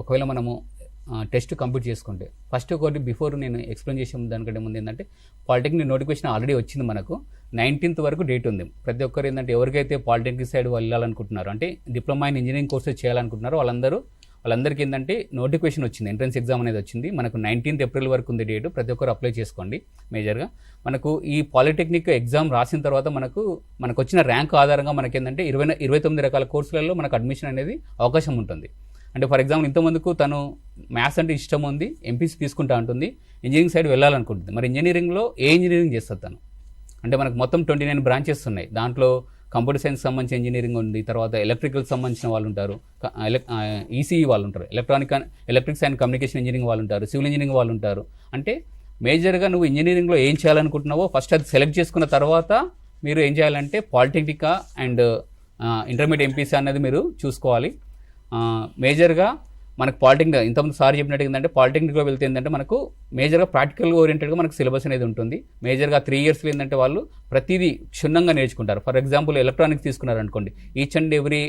ఒకవేళ మనము test complete చేసుకుంటే ఫస్ట్ ఒకటి బిఫోర్ నేను ఎక్స్ప్లెయిన్ చేసే దానికంటే ముందు ఏంటంటే పాలిటెక్నిక్ నోటిఫికేషన్ ఆల్రెడీ వచ్చింది మనకు 19th వరకు డేట్ ఉంది. ప్రతి ఒక్కరు ఏంటంటే ఎవరికైతే పాలిటెక్నిక్ సైడ్ వెళ్ళాలనుకుంటున్నారో అంటే డిప్లొమా ఇన్ ఇంజనీరింగ్ కోర్సెస్ చేయాలనుకుంటున్నారో వాళ్ళందరికీ ఏంటంటే నోటిఫికేషన్ వచ్చింది, ఎంట్రన్స్ ఎగ్జామ్ అనేది వచ్చింది. మనకు 19th ఏప్రిల్ వరకు ఉంది డేటు. ప్రతి ఒక్కరు అప్లై చేసుకోండి. మేజర్గా మనకు ఈ పాలిటెక్నిక్ ఎగ్జామ్ రాసిన తర్వాత మనకు వచ్చిన ర్యాంక్ ఆధారంగా మనకేంటంటే 29 రకాల కోర్సులలో మనకు అడ్మిషన్ అనేది అవకాశం ఉంటుంది. అంటే ఫర్ ఎగ్జాంపుల్ ఇంతమందికి తను మ్యాథ్స్ అంటే ఇష్టం ఉంది, ఎంపీసీ తీసుకుంటా ఉంటుంది, ఇంజనీరింగ్ సైడ్ వెళ్ళాలనుకుంటుంది. మరి ఇంజనీరింగ్లో ఏ ఇంజనీరింగ్ చేస్తుంది తను అంటే మనకు మొత్తం 29 బ్రాంచెస్ ఉన్నాయి. దాంట్లో కంప్యూటర్ సైన్స్ సంబంధించిన ఇంజనీరింగ్ ఉంది, తర్వాత ఎలక్ట్రికల్ సంబంధించిన వాళ్ళు ఉంటారు, ఈసీఈ వాళ్ళు ఉంటారు, ఎలక్ట్రిక్స్ అండ్ కమ్యూనికేషన్ ఇంజనీరింగ్ వాళ్ళు ఉంటారు, సివిల్ ఇంజనీరింగ్ వాళ్ళు ఉంటారు. అంటే మేజర్గా నువ్వు ఇంజనీరింగ్లో ఏం చేయాలనుకుంటున్నావో ఫస్ట్ అది సెలెక్ట్ చేసుకున్న తర్వాత మీరు ఏం చేయాలంటే పాలిటెక్నికా అండ్ ఇంటర్మీడియట్ ఎంపీసీ అనేది మీరు చూసుకోవాలి. మేజర్గా మనకు పాలిటెక్నిక్ ఇంతకుముందు సార్ చెప్పినట్టు ఏంటంటే పాలిటెక్నిక్లో వెళ్తే ఏంటంటే మనకు మేజర్గా ప్రాక్టికల్ ఓరియంటెడ్గా మనకు సిలబస్ అనేది ఉంటుంది. మేజర్గా 3 ఇయర్స్లో ఏంటంటే వాళ్ళు ప్రతిదీ క్షుణ్ణంగా నేర్చుకుంటారు. ఫర్ ఎగ్జాంపుల్ ఎలక్ట్రానిక్స్ తీసుకున్నారు అనుకోండి, ఈచ్ అండ్ ఎవ్రీ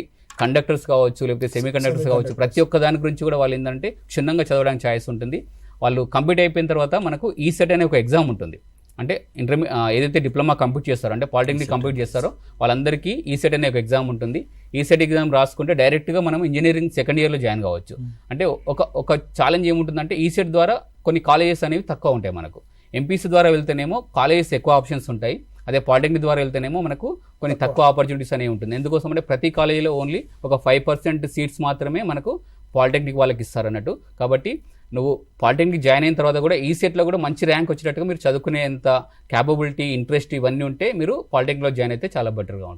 కండక్టర్స్ కావచ్చు, లేకపోతే సెమీ కండక్టర్స్ కావచ్చు, ప్రతి ఒక్క దాని గురించి కూడా వాళ్ళు ఏంటంటే క్షుణ్ణంగా చదవడానికి ఛాయిస్ ఉంటుంది. వాళ్ళు కంప్లీట్ అయిపోయిన తర్వాత మనకు ఈసెట్ అనే ఒక ఎగ్జామ్ ఉంటుంది. అంటే ఏదైతే డిప్లొమా కంప్లీట్ చేస్తారో అంటే పాలిటెక్నిక్ కంప్లీట్ చేస్తారో వాళ్ళందరికీ ఈసెట్ అనే ఒక ఎగ్జామ్ ఉంటుంది. ఈసెట్ ఎగ్జామ్ రాసుకుంటే డైరెక్ట్గా మనం ఇంజనీరింగ్ సెకండ్ ఇయర్లో జాయిన్ కావచ్చు. అంటే ఒక ఛాలెంజ్ ఏముంటుందంటే ఈసెట్ ద్వారా కొన్ని కాలేజెస్ అనేవి తక్కువ ఉంటాయి మనకు. ఎంపీసీ ద్వారా వెళ్తేనేమో కాలేజెస్ ఎక్కువ ఆప్షన్స్ ఉంటాయి. అదే పాలిటెక్నిక్ ద్వారా వెళ్తేనేమో మనకు కొన్ని తక్కువ ఆపర్చునిటీస్ అనేవి ఉంటుంది. ఎందుకోసం అంటే ప్రతి కాలేజీలో ఓన్లీ ఒక 5% సీట్స్ మాత్రమే మనకు పాలిటెక్నిక్ వాళ్ళకి ఇస్తారన్నట్టు. కాబట్టి నువ్వు పాలిటెక్నిక్ జాయిన్ అయిన తర్వాత కూడా ఈ సెట్లో కూడా మంచి ర్యాంక్ వచ్చేటట్టుగా మీరు చదువుకునేంత క్యాపబిలిటీ, ఇంట్రెస్ట్ ఇవన్నీ ఉంటే మీరు పాలిటెక్నిక్లో జాయిన్ అయితే చాలా బెటర్గా ఉంటుంది.